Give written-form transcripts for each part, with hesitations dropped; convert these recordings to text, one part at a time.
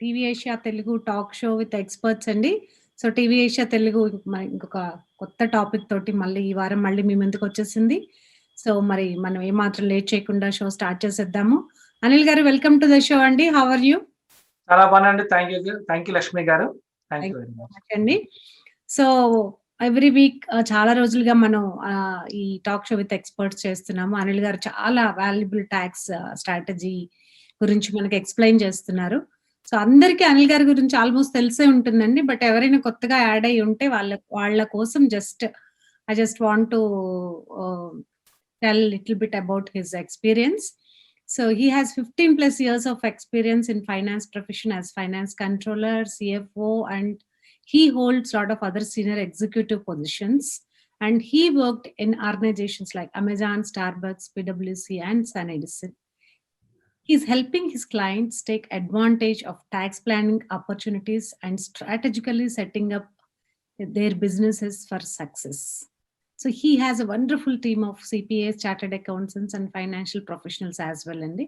TV Asia Telugu talk show with experts అండి. So TV Asia Telugu ఇంకొక కొత్త టాపిక్ తోటి మళ్ళీ ఈ వారం మళ్ళీ మీ ముందుకొచ్చేసింది. సో మరి మనం ఏమాత్రం లేట్ చేయకుండా షో స్టార్ట్ చేసేద్దాము. Anil garu welcome to the show అండి. How are you? చాలా బాగుందండి. Thank you Lakshmi garu. Thank you very much అండి. సో ఎవ్రీ వీక్ చాలా రోజులుగా మనం ఈ టాక్ షో విత్ ఎక్స్పర్ట్స్ చేస్తున్నాము. అనిల్ గారు చాలా వాల్యుబుల్ ట్యాక్స్ స్ట్రాటజీ గురించి మనకి ఎక్స్ప్లెయిన్ చేస్తున్నారు. సో అందరికీ అనిల్ గారి గురించి ఆల్మోస్ట్ తెలిసే ఉంటుందండి. బట్ ఎవరైనా కొత్తగా యాడ్ అయ్యి ఉంటే వాళ్ళ కోసం I just want to tell little bit about his experience. So he has 15 plus years of experience in finance profession as finance controller, CFO, and he holds a lot of other senior executive positions. And he worked in organizations like Amazon, Starbucks, PwC, and Sun Edison. He's helping his clients take advantage of tax planning opportunities and strategically setting up their businesses for success. So he has a wonderful team of CPAs, chartered accountants, and financial professionals as well. Andy.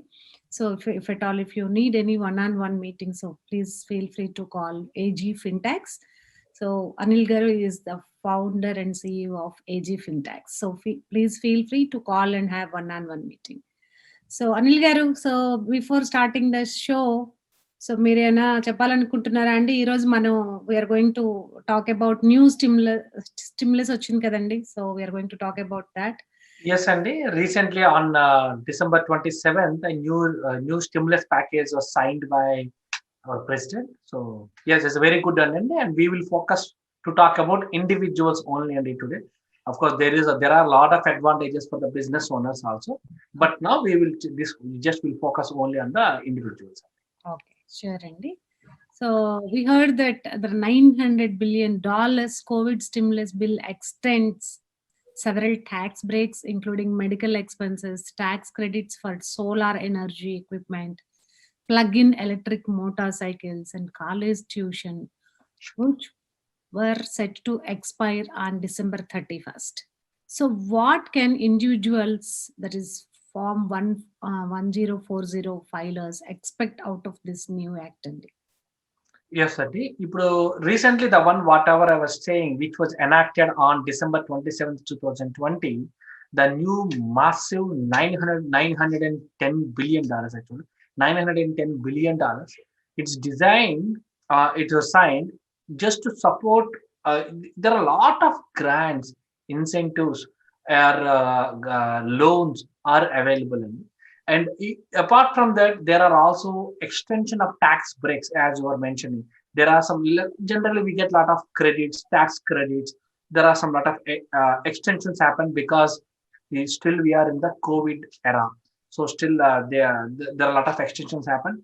So if you need any one-on-one meeting, so please feel free to call AGFintax. So Anil Garu is the founder and CEO of AGFintax. So please feel free to call and have one-on-one meeting. So Anil Garu, so before starting the show, so మీరేనా చెప్పాలనుకుంటున్నారా అండి? ఈరోజు మనం we're going to talk about new stimulus వచ్చింది కదండి. So we're going to talk about that. Yes అండి. Recently on December 27th a new stimulus package was signed by our president. So yes, it's a very good one, and we will focus to talk about individuals only and today. Of course there are a lot of advantages for the business owners also, but now we just will focus only on the individuals. Okay, sure, Andy. So we heard that the $900 billion COVID stimulus bill extends several tax breaks, including medical expenses, tax credits for solar energy equipment, plug-in electric motorcycles, and college tuition, which were set to expire on December 31st. So what can individuals, that is Form 1040 filers, expect out of this new act? Yes, Adi. Recently, the one whatever I was saying, which was enacted on December 27th, 2020, the new massive $910 billion, actually, $910 billion. It's designed, it was signed just to support, there are a lot of grants, incentives, or loans are available. And apart from that, there are also extension of tax breaks, as you were mentioning. There are some, generally we get a lot of credits, tax credits. There are some lot of extensions happen because we are in the COVID era. So still there are a lot of extensions happen.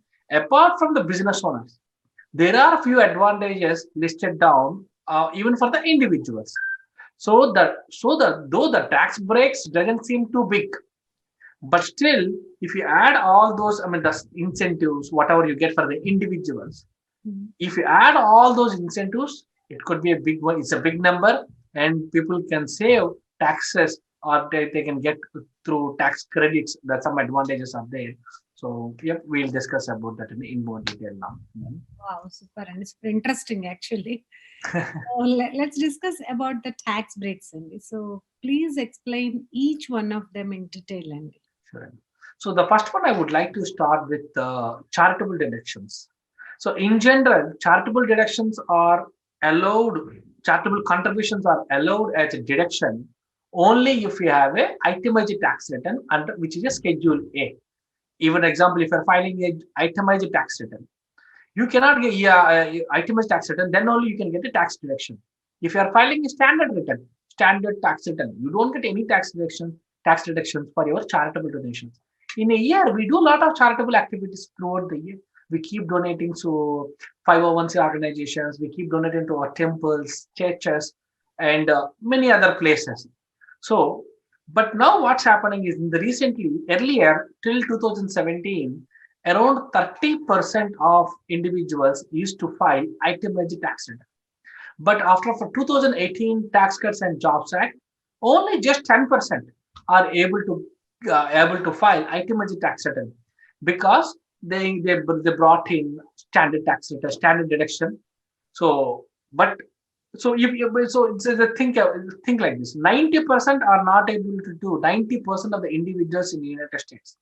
Apart from the business owners, there are a few advantages listed down even for the individuals. So though the tax breaks doesn't seem too big, but still, if you add all those, the incentives, whatever you get for the individuals, if you add all those incentives, it could be a big one. It's a big number, and people can save taxes, or they can get through tax credits. That some advantages are there. So, yep, we'll discuss about that in more detail now. Wow, super, and it's interesting actually. So let's discuss about the tax breaks, Andy. So please explain each one of them in detail, Andy. Sure. So the first one, I would like to start with charitable deductions. So in general, charitable deductions are allowed, charitable contributions are allowed as a deduction only if you have a itemized tax return under which is a Schedule A. Even example, if you're filing a itemized tax return, you cannot get itemized tax return, then only you can get a tax deduction. If you are filing a standard tax return, you don't get any tax deductions for your charitable donations. In a year, we do a lot of charitable activities throughout the year. We keep donating to 501c organizations, we keep donating to our temples, churches, and many other places. So, but now what's happening is earlier till 2017, around 30% of individuals used to file itemized tax return. But after 2018 Tax Cuts and Jobs Act, only just 10% are able to file itemized tax return, because they brought in standard tax return, standard deduction. So, but so so it's a think like this: 90% are not able to do. 90% of the individuals in the United States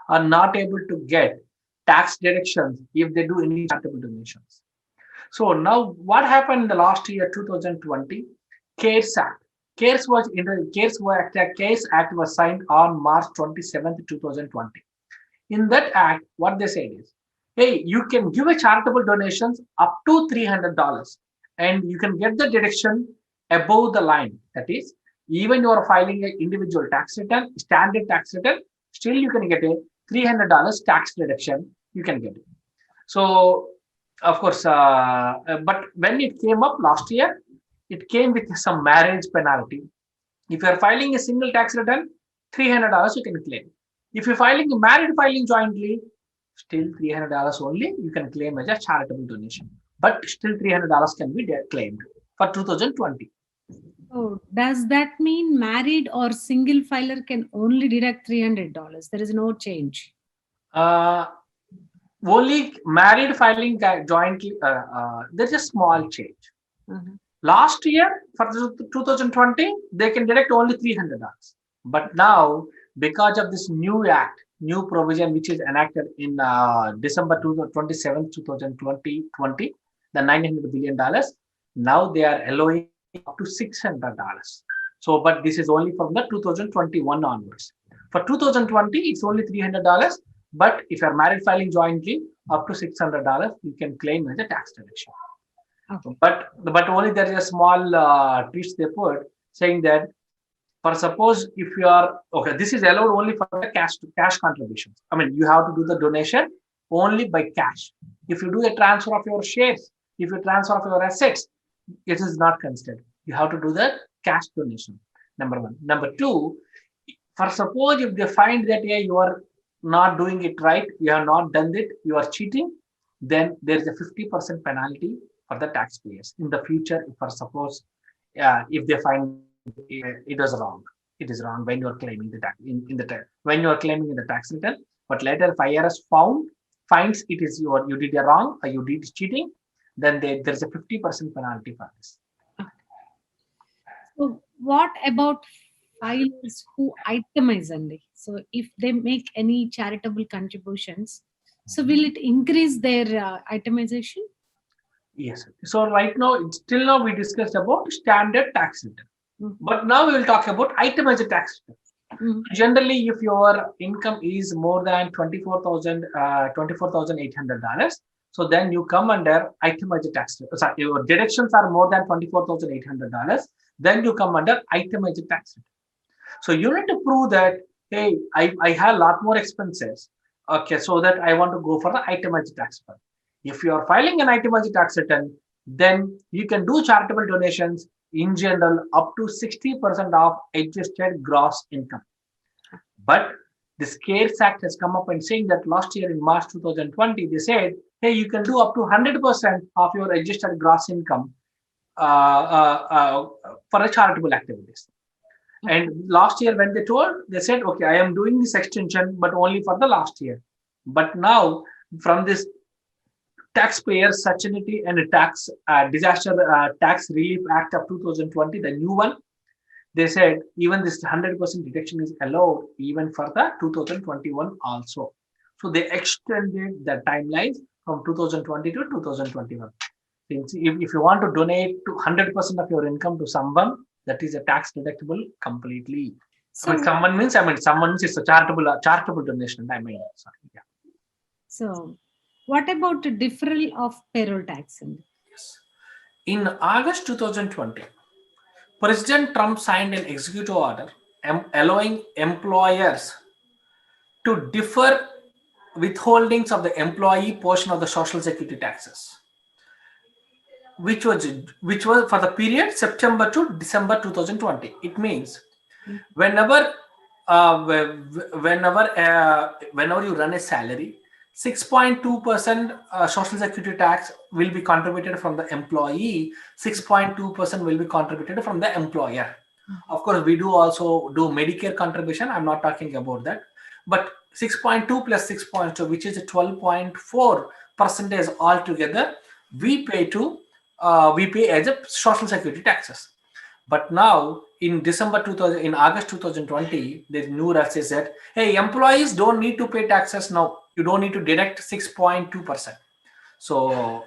are not able to get tax deductions if they do any charitable donations. So now, what happened in the last year, 2020? CARES Act. CARES Act was signed on March 27th, 2020. In that act, what they said is, hey, you can give a charitable donations up to $300, and you can get the deduction above the line. That is, even you are filing an individual tax return, standard tax return, still you can get a $300 tax deduction. You can get it. So, of course, but when it came up last year, it came with some marriage penalty. If you are filing a single tax return, $300 you can claim. If you're filing jointly, still $300 only you can claim as a charitable donation. But still $300 can be claimed for 2020. Oh, does that mean married or single filer can only deduct $300? There is no change. Only married filing jointly, there's a small change. Last year, for 2020, they can deduct only $300. But now, because of this new act, new provision which is enacted in December 27, 2020, the $900 billion, now they are allowing up to $600. So, but this is only from the 2021 onwards. For 2020, it's only $300. But if you're married filing jointly, up to $600, you can claim as a tax deduction. Okay. But only there is a small twist they put, saying that for suppose if you are okay, this is allowed only for the cash contributions. I mean, you have to do the donation only by cash. If you do a transfer of your shares, if you transfer of your assets, it is not considered. You have to do the cash donation. Number one. Number two, for suppose if they find that you are not doing it right, you have not done it, you are cheating, then there is a 50% penalty for the taxpayers in the future. For suppose if they find it was wrong, it is wrong when you are claiming the tax when you are claiming in the tax return. But later, if IRS finds it is you did a wrong or you did cheating, then there is a 50% penalty for this. So what about filers who itemize only? So if they make any charitable contributions, so will it increase their itemization? Yes. So right now, till now we discussed about standard tax return. But now we will talk about itemized tax return. Generally, if your income is more than $24,800, so then you come under itemized tax return. Sorry, your deductions are more than $24,800, then you come under itemized tax return. So you need to prove that, hey, I have a lot more expenses. Okay, so that I want to go for the itemized tax return. If you are filing an itemized tax return, then you can do charitable donations in general up to 60% of adjusted gross income. But this CARES Act has come up and saying that last year in March 2020, they said, hey, you can do up to 100% of your adjusted gross income for a charitable activities. And last year when they said, okay, I am doing this extension, but only for the last year. But now from this Taxpayer Sustainability and Disaster Tax Relief Act of 2020, the new one, they said even this 100% deduction is allowed even for the 2021 also. So they extended the timelines from 2020 to 2021. If you want to donate to 100% of your income to someone, that is a tax deductible completely. So someone means it's a charitable donation. Sorry. Yeah. So what about the deferral of payroll tax? Yes. In August 2020, President Trump signed an executive order allowing employers to defer withholdings of the employee portion of the Social Security taxes, which was for the period September to December 2020. It means whenever you run a salary, 6.2% Social Security tax will be contributed from the employee, 6.2% will be contributed from the employer. Of course, we also do Medicare contribution. I'm not talking about that. but 6.2 plus 6.2, which is a 12.4% altogether, we pay as a social security taxes. But now in August 2020, the new rule says that, hey, employees don't need to pay taxes now. You don't need to deduct 6.2%. So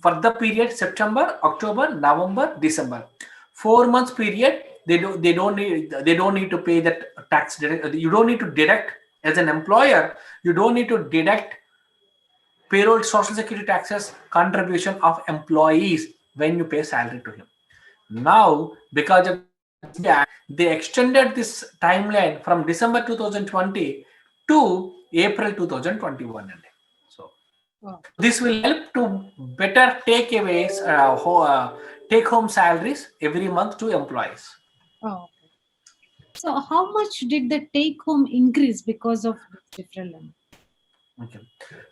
for the period September, October, November, December, 4 months period, they don't need to pay that tax. You don't need to deduct as an employer. You don't need to deduct payroll, social security taxes, contribution of employees when you pay salary to him. Now, because of they extended this timeline from December 2020 to April 2021. So this will help to better take home salaries every month to employees. Oh, okay. So how much did the take home increase because of this deferral? Okay.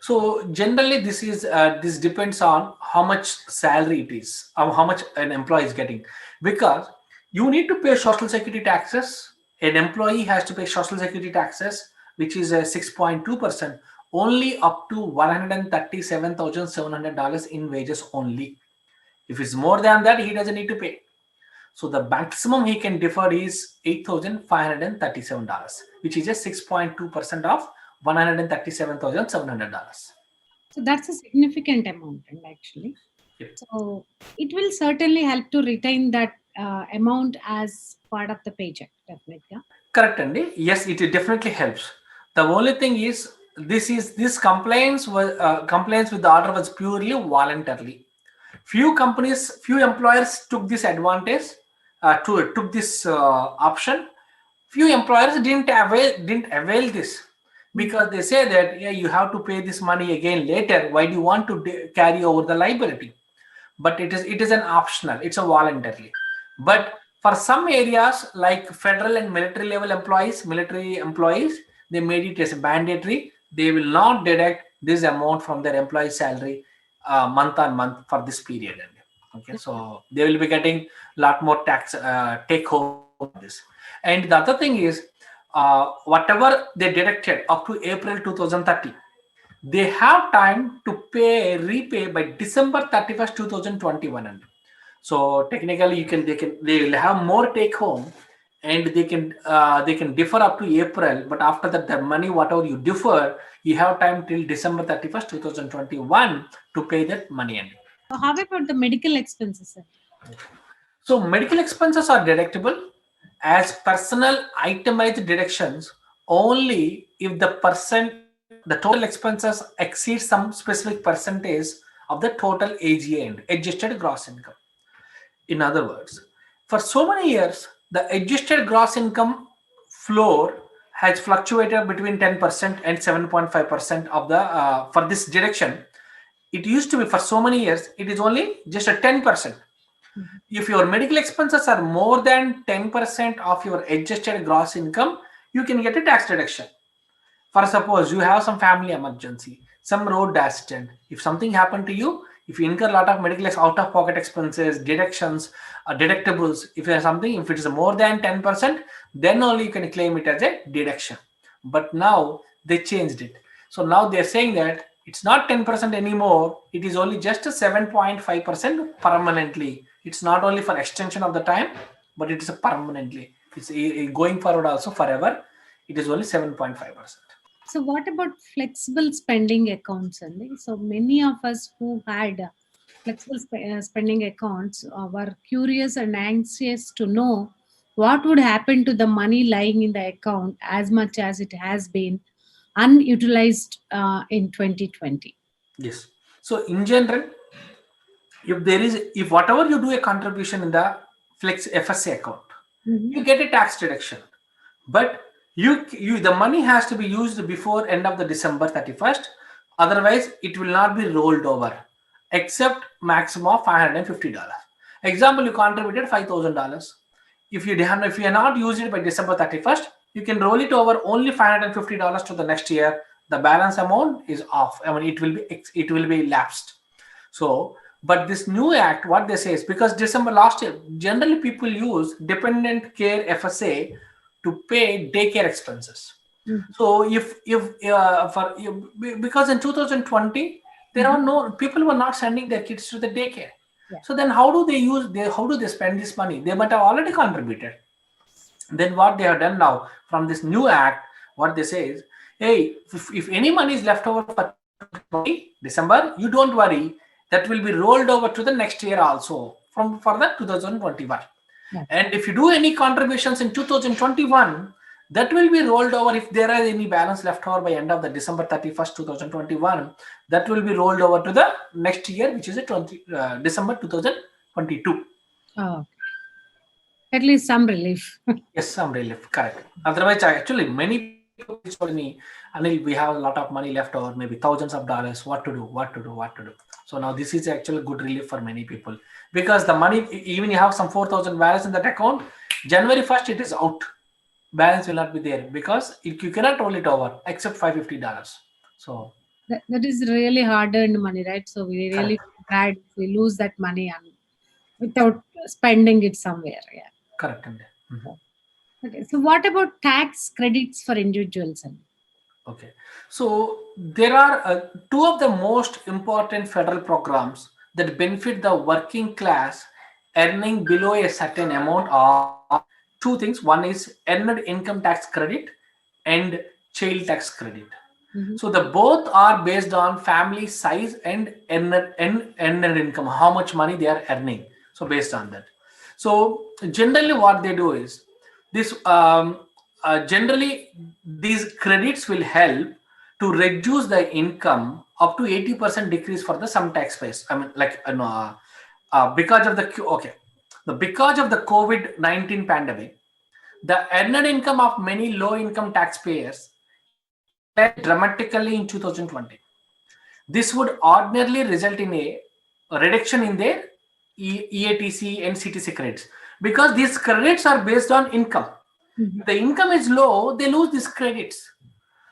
So generally this depends on how much salary it is, or how much an employee is getting, because you need to pay social security taxes. An employee has to pay social security taxes, which is a 6.2%, only up to $137,700 in wages only. If it's more than that, he doesn't need to pay. So the maximum he can defer is $8,537, which is a 6.2% of $137,700. So that's a significant amount, and actually, so it will certainly help to retain that amount as part of the paycheck, definitely. Correct, Andy. Yes, it definitely helps. The only thing is, this compliance with the order was purely voluntarily. Few employers took this advantage, took this option. Few employers didn't avail this, because they say that, yeah, you have to pay this money again later. Why do you want to carry over the liability? But it is an optional. It's a voluntarily. But for some areas like federal and military employees, they made it as mandatory. They will not deduct this amount from their employee salary month on month for this period. Okay, so they will be getting a lot more tax take home of this. And the other thing is, whatever they deducted up to April 2030, they have time to repay by December 31st, 2021. So technically, they will have more take home, and they can defer up to April. But after that, the money whatever you defer, you have time till December 31st, 2021 to pay that money. So how about the medical expenses, sir? So medical expenses are deductible as personal itemized deductions only if the total expenses exceed some specific percentage of the total AGI, adjusted gross income. In other words, for so many years, the adjusted gross income floor has fluctuated between 10% and 7.5% of the for this deduction. It used to be, for so many years, it is only just a 10%. If your medical expenses are more than 10% of your adjusted gross income, you can get a tax deduction. For suppose you have some family emergency, some road accident, if something happened to you, if you incur a lot of medical out-of-pocket expenses, deductions, deductibles, if it is more than 10%, then only you can claim it as a deduction. But now they changed it. So now they're saying that it's not 10% anymore. It is only just a 7.5% permanently. It's not only for extension of the time, but it is a permanently. It's going forward also forever. It is only 7.5%. So what about flexible spending accounts, Anil? So many of us who had flexible spending accounts were curious and anxious to know what would happen to the money lying in the account, as much as it has been unutilized in 2020. Yes. So in general, if whatever you do a contribution in the Flex FSA account, you get a tax deduction. But the money has to be used before end of the December 31st. Otherwise, it will not be rolled over, except maximum of $550. Example, you contributed $5,000. If you are not used it by December 31st, you can roll it over only $550 to the next year. The balance amount is off. I mean, it will be lapsed. So, but this new act, what they say is, because December last year, generally people use dependent care FSA to pay daycare expenses. So because in 2020 there are no people were not sending their kids to the daycare. So then how do they spend this money? They might have already contributed. Then what they have done now from this new act, what they say is, hey, if any money is left over for December, you don't worry, that will be rolled over to the next year also for the 2021. And if you do any contributions in 2021, that will be rolled over. If there are any balance left over by end of the December 31st, 2021, that will be rolled over to the next year, which is December 2022. Oh, at least some relief. Yes, some relief, correct. Otherwise, actually, many people told me, Anil, we have a lot of money left over, maybe thousands of dollars. What to do? So now this is actually good relief for many people, because the money, even you have some 4,000 balance in that account, January 1st it is out. Balance will not be there because you cannot roll it over except $550. So that is really hard-earned money, right? So we really bad if we lose that money and without spending it somewhere. Yeah. Correct. Okay. So what about tax credits for individuals? Okay. So there are two of the most important federal programs that benefit the working class earning below a certain amount of two things. One is earned income tax credit and child tax credit. So the both are based on family size and earned income, how much money they are earning. So based on that. So generally what they do is this, generally these credits will help to reduce the income up to 80% decrease for the some taxpayers. I mean, like because of the COVID-19 pandemic, the earned income of many low-income taxpayers dramatically in 2020. This would ordinarily result in a reduction in their EATC and CTC credits, because these credits are based on income. If the income is low, they lose these credits.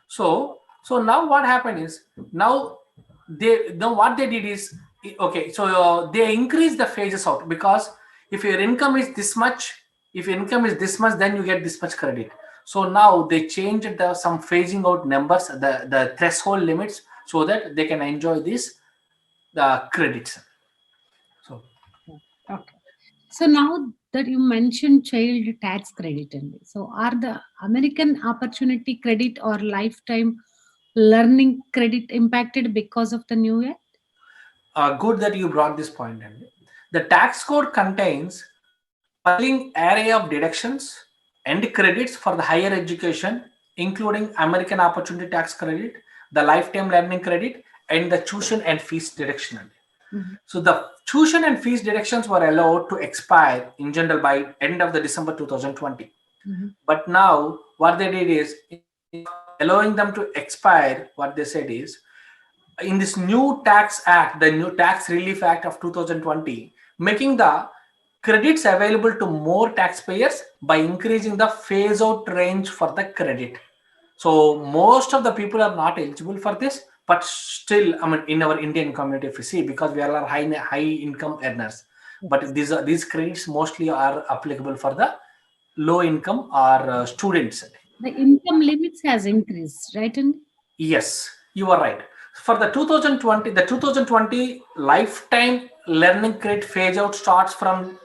So now what happened is, now what they did is, okay, so they increase the phases out, because if your income is this much, then you get this much credit. So now they changed some phasing out numbers, the threshold limits, so that they can enjoy the credits. So okay. So now that you mentioned child tax credit, so are the American Opportunity Credit or Lifetime Learning Credit impacted because of the new act? Good that you brought this point. The tax code contains a array of deductions and credits for the higher education, including American Opportunity Tax Credit, the Lifetime Learning Credit, and the tuition and fees deduction. So the tuition and fees deductions were allowed to expire in general by end of the December 2020. But now what they did is, allowing them to expire, what they said is, in this new tax act, the new tax relief act of 2020, making the credits available to more taxpayers by increasing the phase out range for the credit. So most of the people are not eligible for this, but still, I mean, in our Indian community, if you see, because we are high income earners, but these credits mostly are applicable for the low income or students. The income limits has increased, right? Yes, you are right. For the 2020 lifetime learning credit phase out starts from,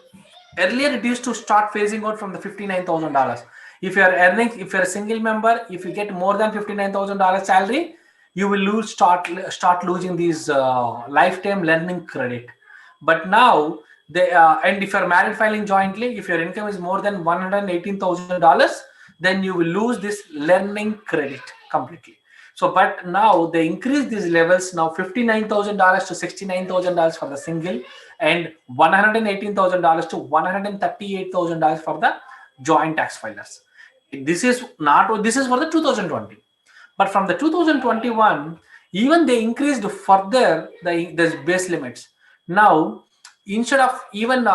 earlier it used to start phasing out from the $59,000. If you're a single member, if you get more than $59,000 salary, you will start losing these lifetime learning credit. But now and if you're married filing jointly, if your income is more than $118,000, then you will lose this learning credit completely. So, but now they increase these levels, now $59,000 to $69,000 for the single, and $118,000 to $138,000 for the joint tax filers. This is for the 2020, but from the 2021, even they increased further the base limits. Now, instead of even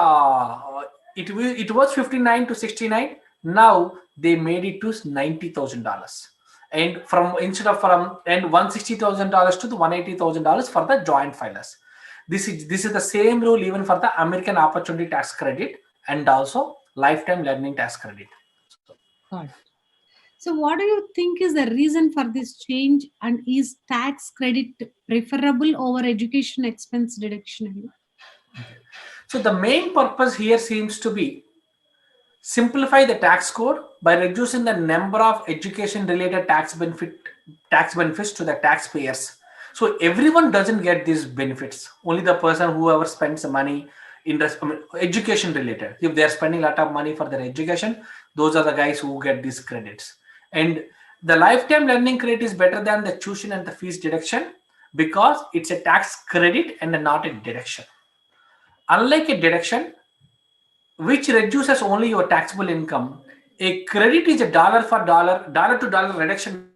it was 59 to 69, now they made it to $90,000. And instead of $160,000 to the $180,000 for the joint filers. This is the same rule even for the American Opportunity Tax Credit and also Lifetime Learning Tax Credit. God. So what do you think is the reason for this change, and is tax credit preferable over education expense deduction? So the main purpose here seems to be simplify the tax code by reducing the number of education related tax benefits to the taxpayers. So everyone doesn't get these benefits. Only the person whoever spends the money in education related. If they are spending a lot of money for their education, those are the guys who get these credits. And the lifetime learning credit is better than the tuition and the fees deduction because it's a tax credit and not a deduction. Unlike a deduction, which reduces only your taxable income, a credit is a dollar for dollar, dollar to dollar reduction.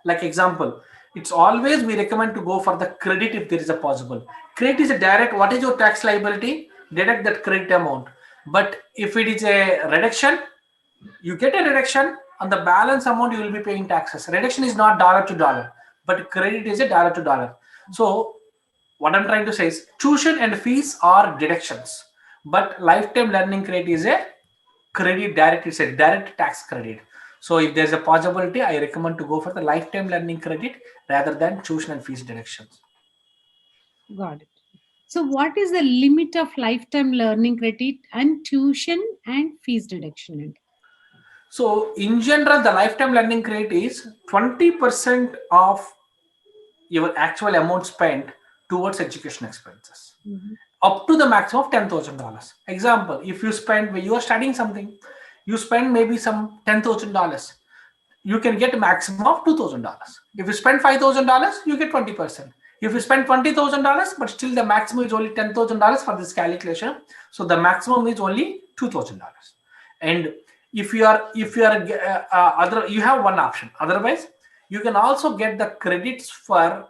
Like example, it's always we recommend to go for the credit if there is a possible. Credit is a direct, what is your tax liability? Deduct that credit amount. But if it is a reduction, you get a reduction on the balance amount you will be paying taxes. Reduction is not dollar to dollar, but credit is a dollar to dollar. So what I'm trying to say is tuition and fees are deductions, but lifetime learning credit is a credit direct. It's a direct tax credit. So if there's a possibility, I recommend to go for the lifetime learning credit rather than tuition and fees deductions. Got it. So what is the limit of lifetime learning credit and tuition and fees deduction? So in general, the lifetime learning credit is 20% of your actual amount spent towards education expenses. Up to the maximum of $10,000. Example, if you spend, when you are studying something, you spend maybe some $10,000, you can get a maximum of $2,000. If you spend $5,000, you get 20%. If you spend $20,000, but still the maximum is only $10,000 for this calculation, so the maximum is only $2,000. And if you have one option. Otherwise, you can also get the credits for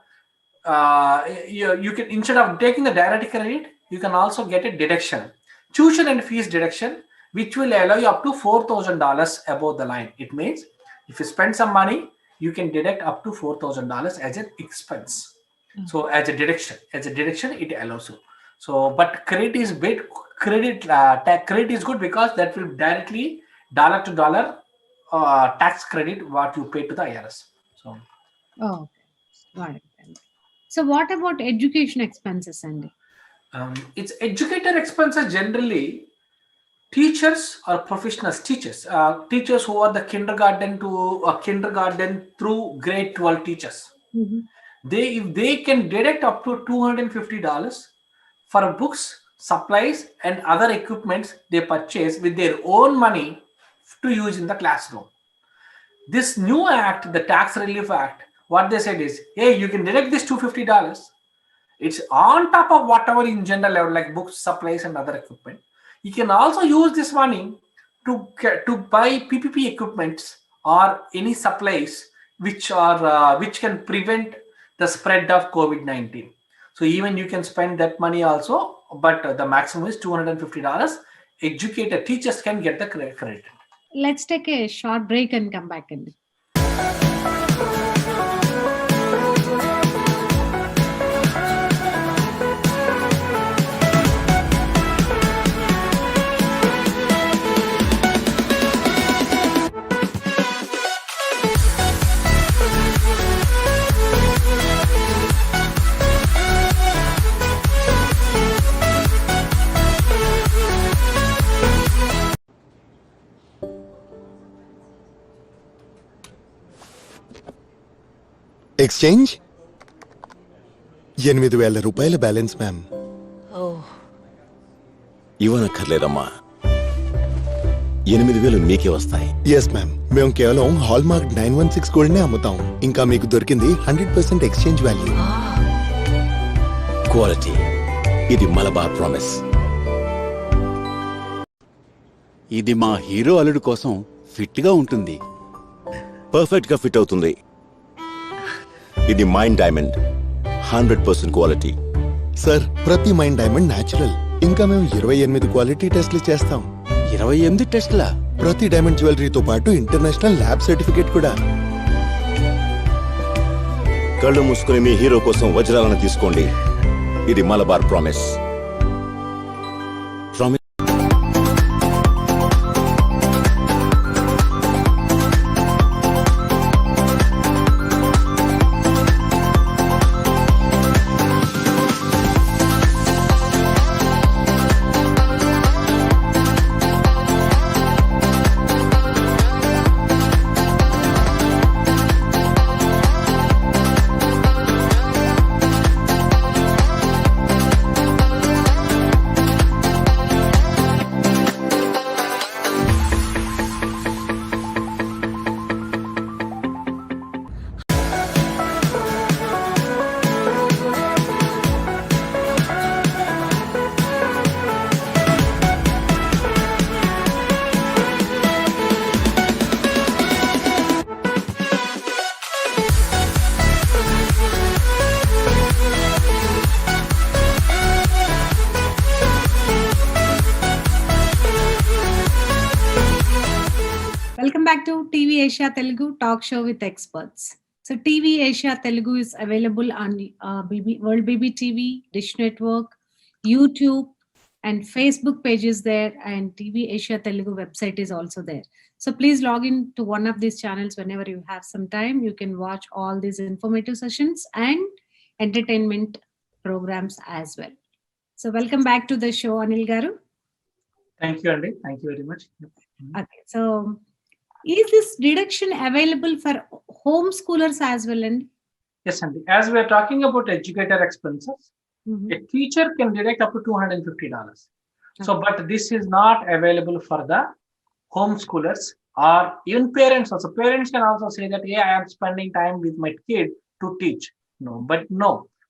you can, instead of taking the direct credit, you can also get a deduction, tuition and fees deduction, which will allow you up to $4,000 above the line. It means if you spend some money, you can deduct up to $4,000 as an expense. So as a deduction, it allows you. So, but credit is credit is good because that will directly dollar to dollar tax credit what you pay to the IRS. So, okay, got it. So what about education expenses, Andy? It's educator expenses generally. Teachers or professionals, teachers who are the kindergarten through grade 12 teachers. If they can deduct up to $250 for books, supplies, and other equipments they purchase with their own money to use in the classroom. This new act, the Tax Relief Act, what they said is, hey, you can deduct this $250. It's on top of whatever in general level, like books, supplies, and other equipment. You can also use this money to buy PPP equipments or any supplies which can prevent the spread of COVID-19. So even you can spend that money also, but the maximum is $250. Educator teachers can get the credit. Let's take a short break and come back in. Exchange 8,000 రూపాయల balance ma'am. ఇవ్వనక్కర్లేదమ్మా, 8,000 మీకే వస్తాయి. Yes ma'am, మేము కేవలం hallmark 916 gold నే అమ్ముతాం. ఇంకా మీకు దొరికింది 100% ఎక్స్చేంజ్ వాల్యూ. క్వాలిటీ, ఇది మలబార్ ప్రామిస్. ఇది మా హీరో అల్లుడు కోసం ఫిట్ గా ఉంటుంది. పర్ఫెక్ట్ గా ఫిట్ అవుతుంది. ఇది మైండ్ డైమండ్, 100% క్వాలిటీ. సార్, ప్రతి మైండ్ డైమండ్ న్యాచురల్. ఇంకా మేము 28 క్వాలిటీ టెస్ట్లు చేస్తాం. 28 టెస్ట్లా? ప్రతి డైమండ్ జ్యువెలరీతో పాటు ఇంటర్నేషనల్ ల్యాబ్ సర్టిఫికేట్ కూడా. కళ్ళు మూసుకుని మీ హీరో కోసం వజ్రాలను తీసుకోండి. ఇది Malabar promise. Welcome back to TV Asia Telugu Talk Show with Experts. So TV Asia Telugu is available on WorldBBTV, Dish Network, YouTube, and Facebook pages there, and TV Asia Telugu website is also there. So please log in to one of these channels whenever you have some time. You can watch all these informative sessions and entertainment programs as well. So welcome back to the show, Anil Garu. Thank you, Andy. Thank you very much. Okay, so is this deduction available for homeschoolers as well? And Yes, Andy. As we are talking about educator expenses, a teacher can deduct up to $250. So, but this is not available for the homeschoolers or even parents also. Parents can also say that, yeah, I am spending time with my kid to teach. No,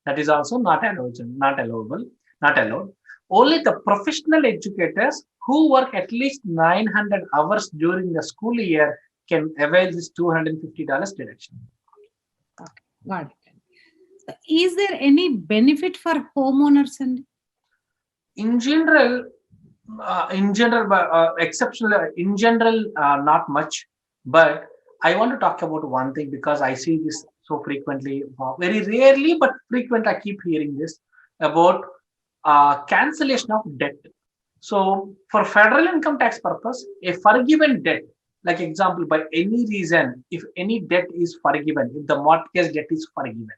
that is also not allowed. Only the professional educators who work at least 900 hours during the school year can avail this $250 deduction. okay, got it. So is there any benefit for homeowners? And In general, not much. But I want to talk about one thing because I see this so frequently, very rarely, but frequent. I keep hearing this about cancellation of debt. So for federal income tax purpose, a forgiven debt, like example, by any reason, if any debt is forgiven, if the mortgage debt is forgiven,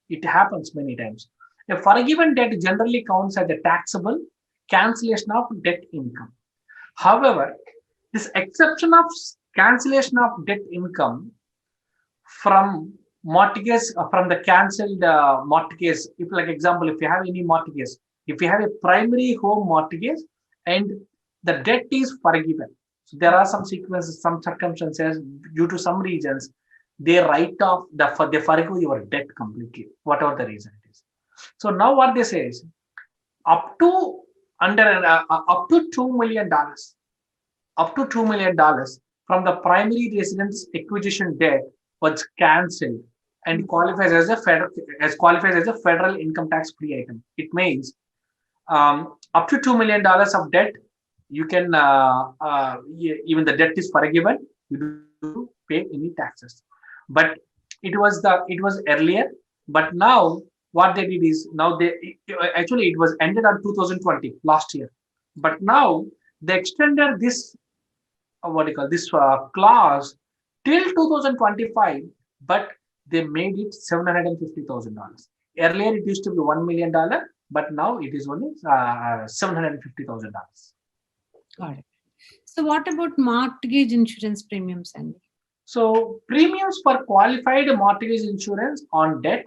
it happens many times. A forgiven debt generally counts as a taxable cancellation of debt income. However, this exception of cancellation of debt income from mortgage, from the cancelled mortgage, if like example, if you have any mortgage, if you have a primary home mortgage and the debt is forgiven, so there are some sequences, some circumstances, due to some reasons, they write off they forgive your debt completely, whatever the reason it is. So now what they say is up to $2 million, from the primary residence acquisition debt was cancelled and qualifies as a federal income tax free item. It means up to $2 million of debt, you can even the debt is forgiven, you do pay any taxes. But it was earlier, but now what they did is it was ended on 2020 last year, but now they extended this clause till 2025, but they made it $750,000. Earlier it used to be $1 million, but now it is only $750,000. got it. So what about mortgage insurance premiums, Andy? So premiums for qualified mortgage insurance on debt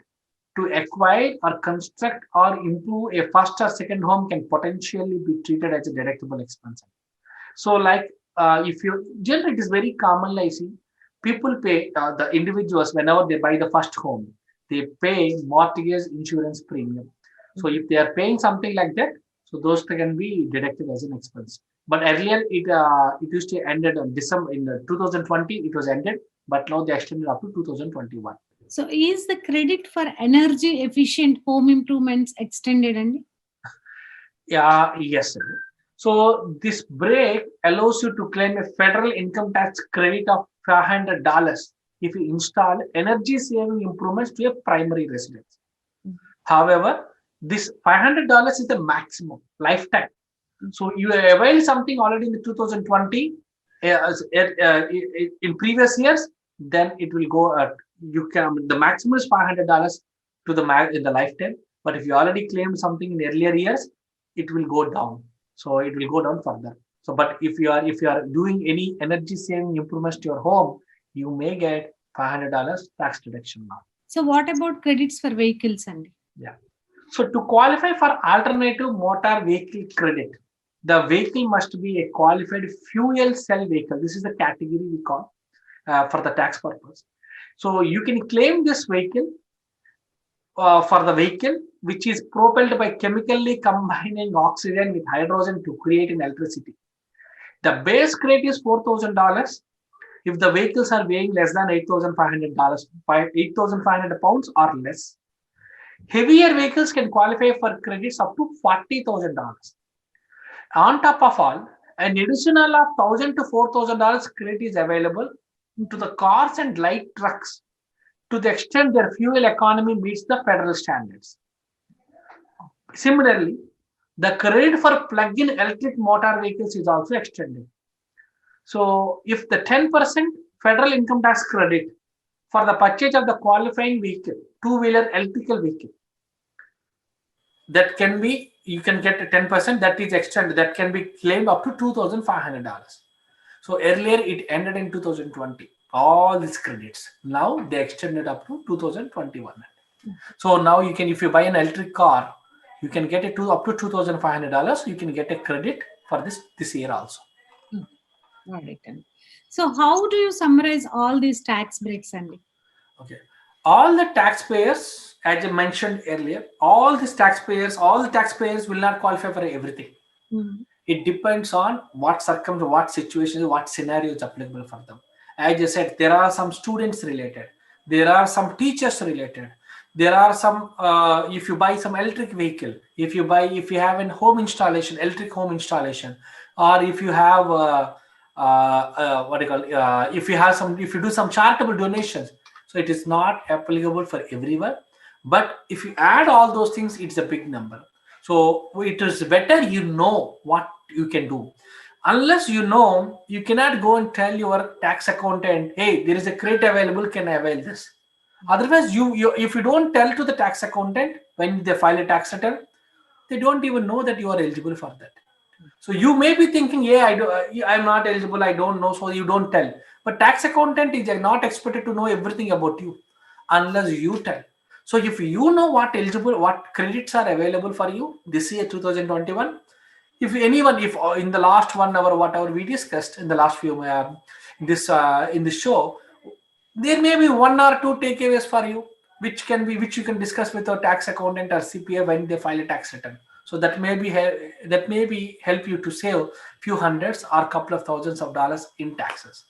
to acquire or construct or improve a first or second home can potentially be treated as a deductible expense. So like if you generally, it is very commonly I see people pay the individuals whenever they buy the first home, they pay mortgage insurance premium. So if they are paying something like that, so those can be deducted as an expense. But earlier it used to ended on December in 2020. It was ended, but now they extended up to 2021. So is the credit for energy efficient home improvements extended, Andy? Yes, sir. So this break allows you to claim a federal income tax credit of $500 if you install energy saving improvements to a primary residence. However, this $500 is the maximum lifetime. So you avail something already in the 2020 in previous years, then it will go. The maximum is $500 to in the lifetime. But if you already claimed something in earlier years, it will go down. So it will go down further. So, but if you are doing any energy saving improvements to your home, you may get $500 tax deduction now. So what about credits for vehicles, Andy? Yeah. So to qualify for alternative motor vehicle credit, the vehicle must be a qualified fuel cell vehicle. This is the category we call for the tax purpose. So you can claim this vehicle for the vehicle which is propelled by chemically combining oxygen with hydrogen to create an electricity. The base credit is $4,000 if the vehicles are weighing less than $8,500 pounds or less. Heavier vehicles can qualify for credits up to $40,000. On top of all, an additional of $1,000 to $4,000 credit is available to the cars and light trucks to the extent their fuel economy meets the federal standards. Similarly, the credit for plug-in electric motor vehicles is also extended. So if the 10% federal income tax credit for the purchase of the qualifying vehicle, two-wheeler electrical vehicle, that can be, you can get 10%, that is extended, that can be claimed up to $2,500. So earlier it ended in 2020, all these credits. Now they extended up to 2021. So now you can, if you buy an electric car, you can get it to up to $2,500. You can get a credit for this year also. All right. So how do you summarize all these tax breaks, Andy? Okay. All the taxpayers, as I mentioned earlier, all the taxpayers will not qualify for everything. It depends on what circumstances, what situations, what scenario is applicable for them. As I said, there are some students related, there are some teachers related, there are some, if you buy some electric vehicle, if you have an home installation, electric home installation, or if you have, if you do some charitable donations, so it is not applicable for everyone. But if you add all those things, it's a big number. So it is better you know what you can do. Unless you know, you cannot go and tell your tax accountant, hey, there is a credit available, can I avail this? Otherwise, if you don't tell to the tax accountant when they file a tax return, they don't even know that you are eligible for that. So you may be thinking, yeah, I'm not eligible, I don't know, so you don't tell. But tax accountant is not expected to know everything about you unless you tell. So if you know what credits are available for you this year 2021, if in the last 1 hour, whatever we discussed in the last few in this show, there may be 1 or 2 takeaways for you, which you can discuss with your tax accountant or CPA when they file a tax return. So that may be help you to save few hundreds or couple of thousands of dollars in taxes.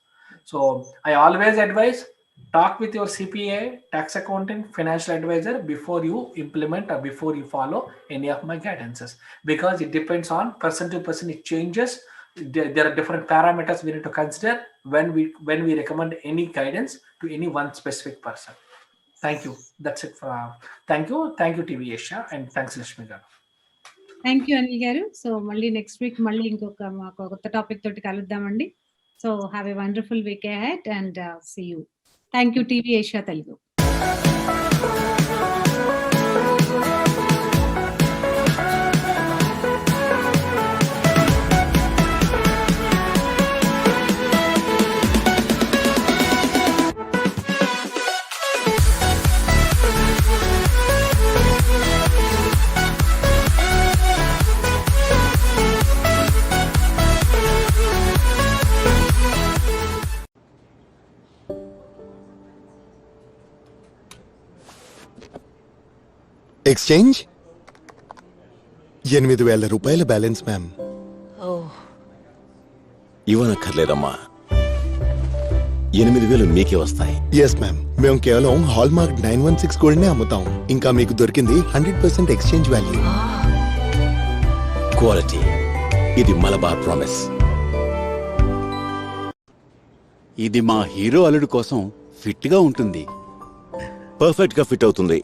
So I always advise, talk with your CPA, tax accountant, financial advisor before you implement or before you follow any of my guidances, because it depends on person to person, it changes. There are different parameters we need to consider when we recommend any guidance to any one specific person. Thank you. That's it for thank you TV Asia, and thanks Lakshmi garu. Thank you, Anil garu. So malli next week malli inkoka kotta topic toti kaluddamandi. So have a wonderful week ahead and see you. Thank you, TV Asia Telugu. Exchange $8,000 balance ma'am. ఇవ్వనక్కర్లేదమ్మా, 8,000 మీకే వస్తాయి. Yes ma'am, మేము కేవలం hallmark 916 గోల్డ్నే అమ్ముతాం. ఇంకా మీకు దొరికింది 100% exchange value. Quality, ఇది మలబార్ ప్రామిస్. ఇది మా హీరో అల్లుడు కోసం ఫిట్ గా ఉంటుంది. పర్ఫెక్ట్ గా ఫిట్ అవుతుంది.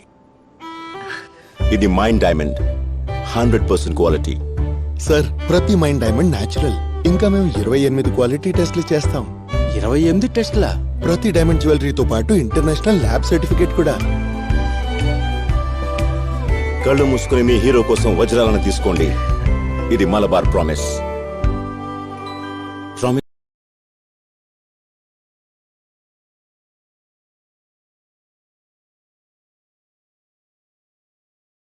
ఇది మైండ్ డైమండ్, 100% క్వాలిటీ. సార్, ప్రతి మైండ్ డైమండ్ న్యాచురల్. ఇంకా మేము 28 క్వాలిటీ టెస్ట్లు చేస్తాం. 28 టెస్ట్లా? ప్రతి డైమండ్ జ్యువెలరీతో పాటు ఇంటర్నేషనల్ ల్యాబ్ సర్టిఫికేట్ కూడా. కళ్ళు మూసుకుని మీ హీరో కోసం వజ్రాలను తీసుకోండి. ఇది మలబార్ ప్రామిస్.